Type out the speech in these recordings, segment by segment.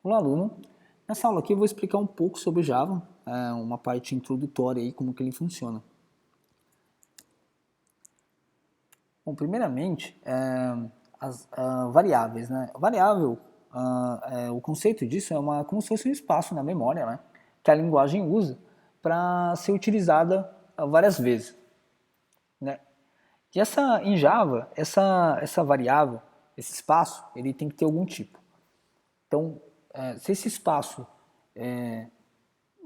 Olá, aluno. Nessa aula aqui eu vou explicar um pouco sobre o Java, uma parte introdutória aí, como que ele funciona. Bom, primeiramente, as variáveis, né? Variável, o conceito disso é como se fosse um espaço na memória, né? Que a linguagem usa para ser utilizada várias vezes, né? E em Java, essa variável, esse espaço, ele tem que ter algum tipo. Então, se esse espaço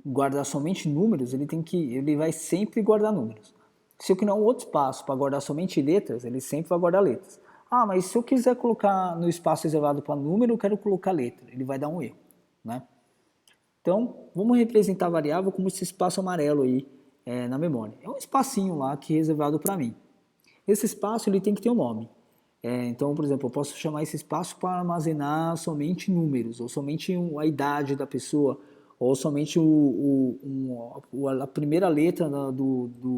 guardar somente números, ele vai sempre guardar números. Se eu criar um outro espaço para guardar somente letras, ele sempre vai guardar letras. Ah, mas se eu quiser colocar no espaço reservado para número, eu quero colocar letra, ele vai dar um erro, né? Então, vamos representar a variável como esse espaço amarelo aí na memória. É um espacinho lá que é reservado para mim. Esse espaço ele tem que ter um nome. Então, por exemplo, eu posso chamar esse espaço para armazenar somente números, ou somente a idade da pessoa, ou somente a primeira letra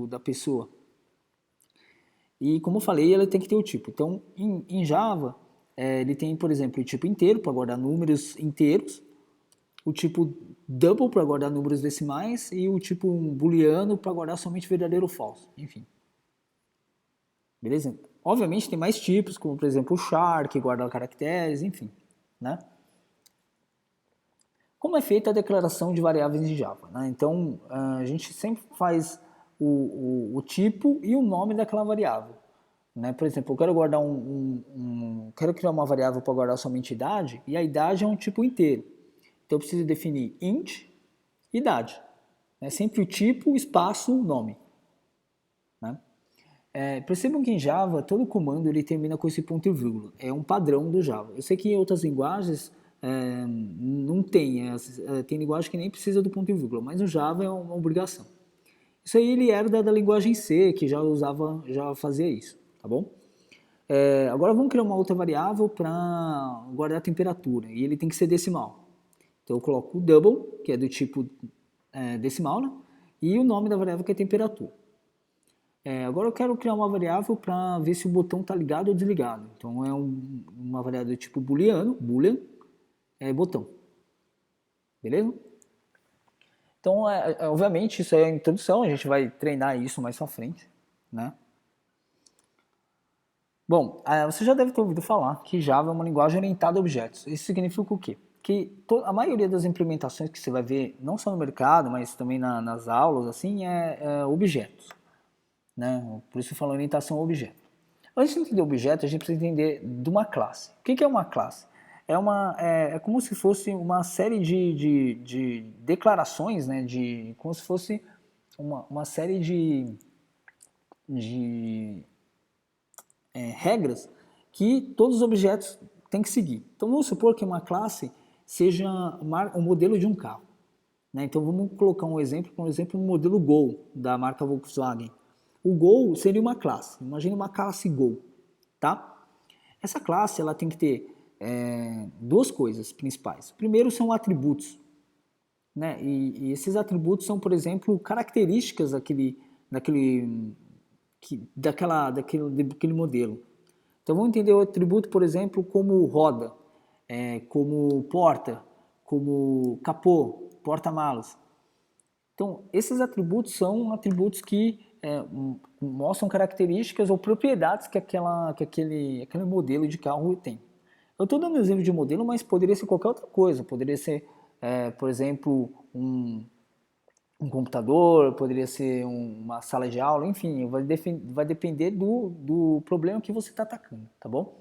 da pessoa. E como eu falei, ela tem que ter o tipo. Então, em Java, ele tem, por exemplo, o tipo inteiro para guardar números inteiros, o tipo double para guardar números decimais e o tipo booleano para guardar somente verdadeiro ou falso. Enfim. Beleza? Obviamente tem mais tipos, como por exemplo o char, que guarda caracteres, enfim, né? Como é feita a declaração de variáveis em Java? Né? Então, a gente sempre faz o tipo e o nome daquela variável. Né? Por exemplo, eu quero guardar quero criar uma variável para guardar somente idade, e a idade é um tipo inteiro. Então, eu preciso definir int, idade. É sempre o tipo, espaço, nome. Né? Percebam que em Java, todo comando ele termina com esse ponto e vírgula. É um padrão do Java. Eu sei que em outras linguagens não tem. Tem linguagem que nem precisa do ponto e vírgula, mas no Java é uma obrigação. Isso aí ele herda da linguagem C, que já fazia isso, tá bom? Agora vamos criar uma outra variável para guardar a temperatura, e ele tem que ser decimal. Então eu coloco o double, que é do tipo decimal, né? E o nome da variável que é temperatura. Agora eu quero criar uma variável para ver se o botão está ligado ou desligado. Então é uma variável do tipo booleano, boolean, botão. Beleza? Então, obviamente, isso é a introdução, a gente vai treinar isso mais pra frente, né? Bom, você já deve ter ouvido falar que Java é uma linguagem orientada a objetos. Isso significa o quê? Que a maioria das implementações que você vai ver, não só no mercado, mas também nas aulas, assim, é objetos. Né? Por isso eu falo orientação a objeto. Antes de entender objeto, a gente precisa entender de uma classe. O que é uma classe? É como se fosse uma série de declarações, né? Como se fosse uma série de regras que todos os objetos têm que seguir. Então vamos supor que uma classe seja um modelo de um carro. Né? Então vamos colocar um exemplo, por exemplo, um modelo Gol da marca Volkswagen. O Gol seria uma classe. Imagine uma classe Gol, tá? Essa classe ela tem que ter duas coisas principais. Primeiro são atributos, né? E esses atributos são, por exemplo, características daquele modelo. Então vamos entender o atributo, por exemplo, como roda, como porta, como capô, porta-malas. Então, esses atributos são atributos que mostram características ou propriedades que aquele modelo de carro tem. Eu estou dando exemplo de modelo, mas poderia ser qualquer outra coisa. Poderia ser, por exemplo, um computador, poderia ser uma sala de aula, enfim, vai depender do problema que você está atacando, tá bom?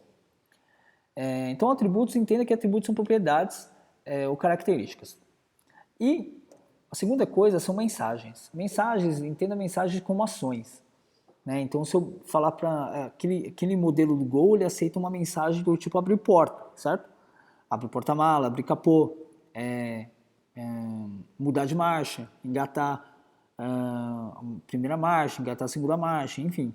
Então, atributos, entenda que atributos são propriedades ou características. E a segunda coisa são mensagens. Mensagens, entenda mensagens como ações. Né? Então, se eu falar para aquele modelo do Gol, ele aceita uma mensagem do tipo abrir porta, certo? Abrir porta-mala, abrir capô, mudar de marcha, engatar a primeira marcha, engatar a segunda marcha, enfim.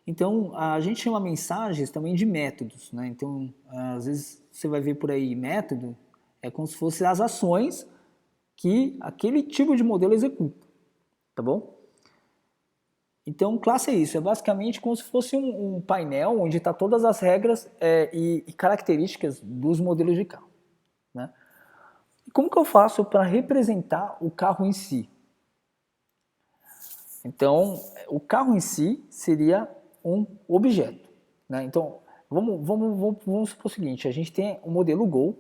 Então, a gente chama mensagens também de métodos. Né? Então, às vezes você vai ver por aí método, é como se fossem as ações que aquele tipo de modelo executa, tá bom? Então, classe é isso, é basicamente como se fosse painel onde está todas as regras e características dos modelos de carro, né? E como que eu faço para representar o carro em si? Então, o carro em si seria um objeto, né? Então, vamos supor o seguinte, a gente tem o modelo Gol,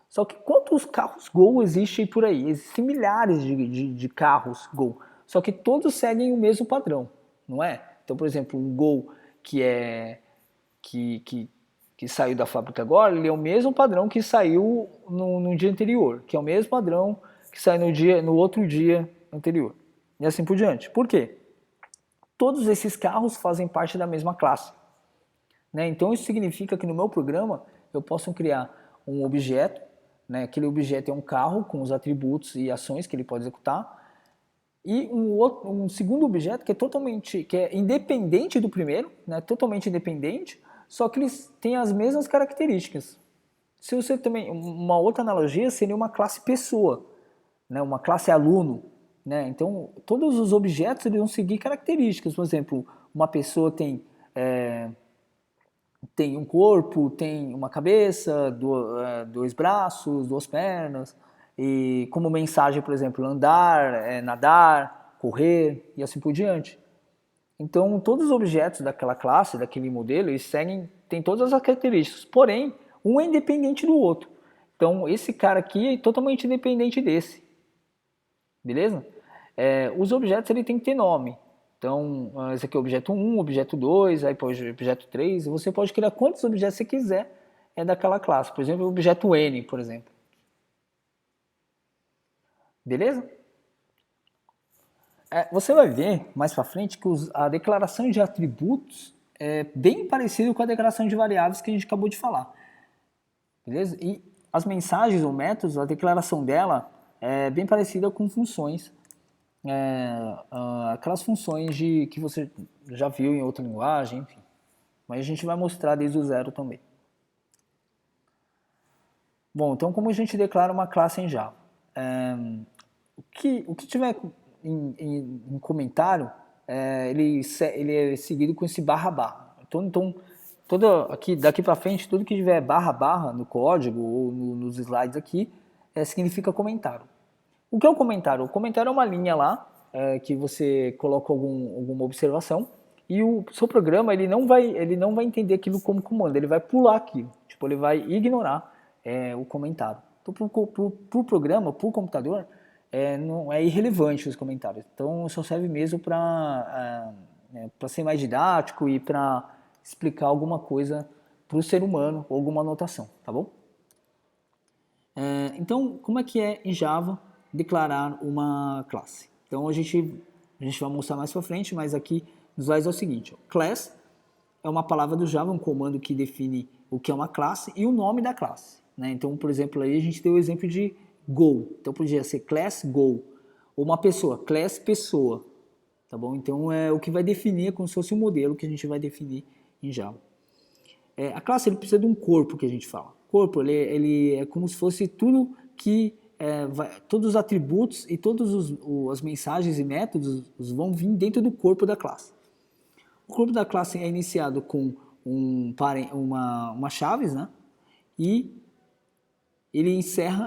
só que quantos carros Gol existem por aí? Existem milhares de carros Gol, só que todos seguem o mesmo padrão, não é? Então, por exemplo, um Gol que é que saiu da fábrica agora, ele é o mesmo padrão que saiu no dia anterior, que é o mesmo padrão que sai no outro dia anterior. E assim por diante. Por quê? Todos esses carros fazem parte da mesma classe, né? Então isso significa que no meu programa eu posso criar um objeto, né? Aquele objeto é um carro com os atributos e ações que ele pode executar, e um segundo objeto que é independente do primeiro, né? Totalmente independente, só que eles têm as mesmas características. Se você também, uma outra analogia seria uma classe pessoa, né? Uma classe aluno, né? Então todos os objetos eles vão seguir características. Por exemplo, uma pessoa tem um corpo, tem uma cabeça, dois braços, duas pernas, e como mensagem, por exemplo, andar, nadar, correr e assim por diante. Então, todos os objetos daquela classe, daquele modelo, eles tem todas as características, porém, um é independente do outro. Então, esse cara aqui é totalmente independente desse, beleza? Os objetos ele tem que ter nome. Então, esse aqui é o objeto 1, objeto 2, aí pode objeto 3. Você pode criar quantos objetos você quiser daquela classe. Por exemplo, o objeto N, por exemplo. Beleza? Você vai ver mais para frente que a declaração de atributos é bem parecido com a declaração de variáveis que a gente acabou de falar. Beleza? E as mensagens ou métodos, a declaração dela é bem parecida com funções. Aquelas funções que você já viu em outra linguagem, enfim. Mas a gente vai mostrar desde o zero também. Bom, então como a gente declara uma classe em Java? O que tiver em comentário, ele é seguido com esse barra barra. Então daqui para frente, tudo que tiver barra barra no código ou nos slides aqui, significa comentário. O que é um comentário? O comentário é uma linha lá, que você coloca alguma observação, e o seu programa ele não vai entender aquilo como comando, ele vai pular aquilo, tipo, ele vai ignorar o comentário. Então, para o programa, para o computador, não é irrelevante os comentários. Então, só serve mesmo para ser mais didático e para explicar alguma coisa para o ser humano ou alguma anotação, tá bom? Então, como é que é em Java declarar uma classe? Então, a gente vai mostrar mais para frente, mas aqui nos slides é o seguinte. Ó, class é uma palavra do Java, um comando que define o que é uma classe e o nome da classe, né? Então, por exemplo, aí a gente deu o exemplo de Go. Então, podia ser class Go. Ou uma pessoa, class pessoa. Tá bom? Então, é o que vai definir, é como se fosse um modelo que a gente vai definir em Java. A classe ele precisa de um corpo, que a gente fala. Corpo ele é como se fosse tudo que todos os atributos e todas as mensagens e métodos vão vir dentro do corpo da classe. O corpo da classe é iniciado com uma chaves, né? E ele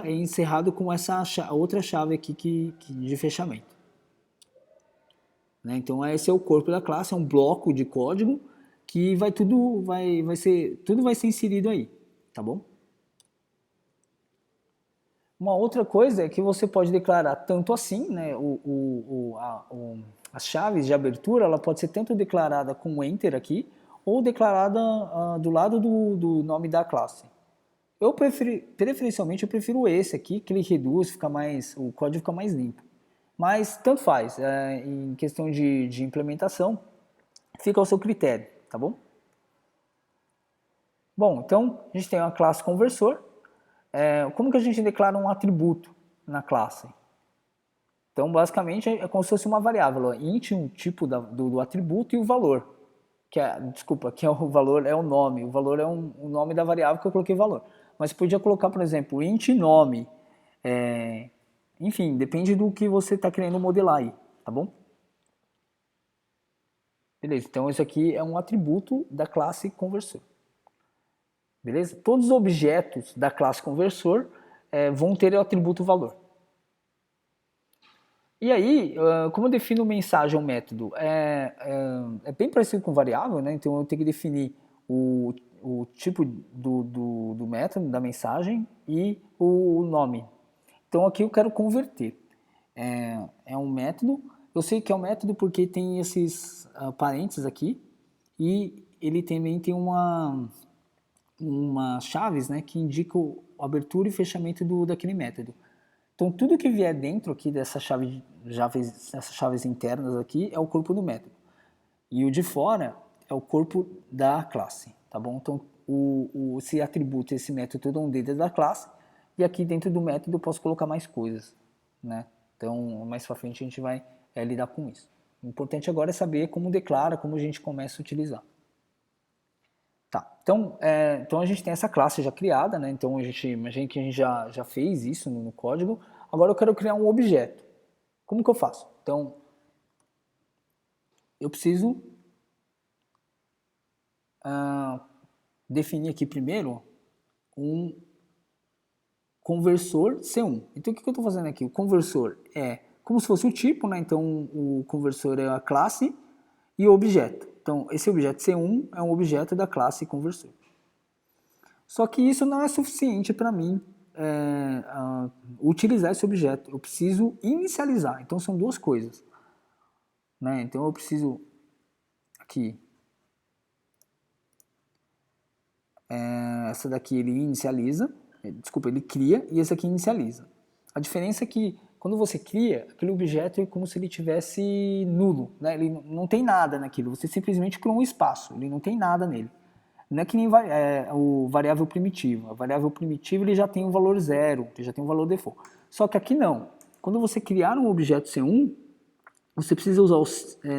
é encerrado com essa outra chave aqui de fechamento. Né? Então esse é o corpo da classe, é um bloco de código que tudo vai ser inserido aí, tá bom? Uma outra coisa é que você pode declarar tanto assim, né, as chaves de abertura, ela pode ser tanto declarada com Enter aqui, ou declarada do lado do nome da classe. Preferencialmente eu prefiro esse aqui, que ele reduz, o código fica mais limpo. Mas tanto faz, em questão de implementação, fica ao seu critério, tá bom? Bom, então a gente tem uma classe conversor. Como que a gente declara um atributo na classe? Então, basicamente, é como se fosse uma variável, ó, int, um tipo do atributo e o valor. Que é o valor, é o nome. O valor é o nome da variável que eu coloquei valor. Mas podia colocar, por exemplo, int nome. Enfim, depende do que você está querendo modelar aí, tá bom? Beleza, então isso aqui é um atributo da classe conversor. Beleza? Todos os objetos da classe conversor vão ter o atributo valor. E aí, como eu defino mensagem ou método? É bem parecido com variável, né? Então eu tenho que definir o tipo do método, da mensagem e o nome. Então aqui eu quero converter. É um método, eu sei que é um método porque tem esses parênteses aqui e ele também tem uma chaves, né, que indicam a abertura e fechamento daquele método. Então tudo que vier dentro aqui dessas chaves internas aqui é o corpo do método. E o de fora é o corpo da classe, tá bom? Então esse atributo, esse método é um dentro da classe e aqui dentro do método eu posso colocar mais coisas, né? Então mais para frente a gente vai lidar com isso. O importante agora é saber como declara, como a gente começa a utilizar. Tá, então a gente tem essa classe já criada, né? Então imagina que a gente já fez isso no código. Agora eu quero criar um objeto. Como que eu faço? Então, eu preciso definir aqui primeiro um conversor C1. Então o que eu estou fazendo aqui? O conversor é como se fosse o tipo, né? Então o conversor é a classe e o objeto. Então esse objeto C1 é um objeto da classe conversor. Só que isso não é suficiente para mim utilizar esse objeto. Eu preciso inicializar. Então são duas coisas, né? Então eu preciso aqui essa daqui ele inicializa, desculpa, ele cria e esse aqui inicializa. A diferença é que quando você cria, aquele objeto é como se ele tivesse nulo, né? Ele não tem nada naquilo, você simplesmente criou um espaço, ele não tem nada nele. Não é que nem o variável primitivo. A variável primitiva ele já tem um valor zero, ele já tem um valor default. Só que aqui não. Quando você criar um objeto C1, você precisa usar o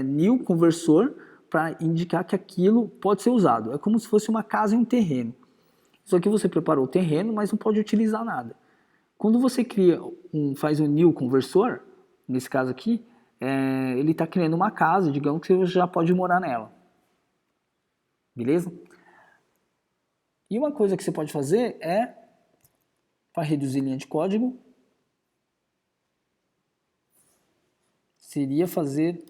new conversor para indicar que aquilo pode ser usado. É como se fosse uma casa e um terreno. Só que você preparou o terreno, mas não pode utilizar nada. Quando você faz um new conversor, nesse caso aqui, ele está criando uma casa, digamos que você já pode morar nela. Beleza? E uma coisa que você pode fazer para reduzir linha de código, seria fazer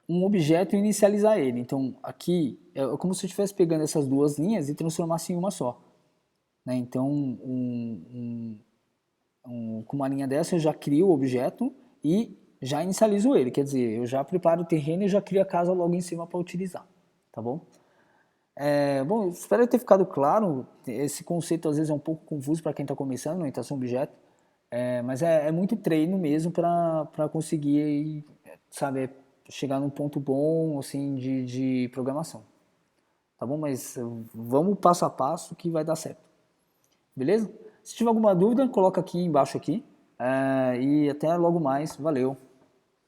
um objeto e inicializar ele. Então aqui é como se eu estivesse pegando essas duas linhas e transformasse em uma só, né? Então com uma linha dessa eu já crio o objeto e já inicializo ele, quer dizer, eu já preparo o terreno e já crio a casa logo em cima para utilizar, tá bom? Bom, espero ter ficado claro. Esse conceito às vezes é um pouco confuso para quem está começando na orientação objeto, mas é muito treino mesmo para conseguir, sabe, chegar num ponto bom assim de programação, tá bom? Mas vamos passo a passo que vai dar certo, beleza? Se tiver alguma dúvida, coloca aqui embaixo aqui, e até logo mais, valeu!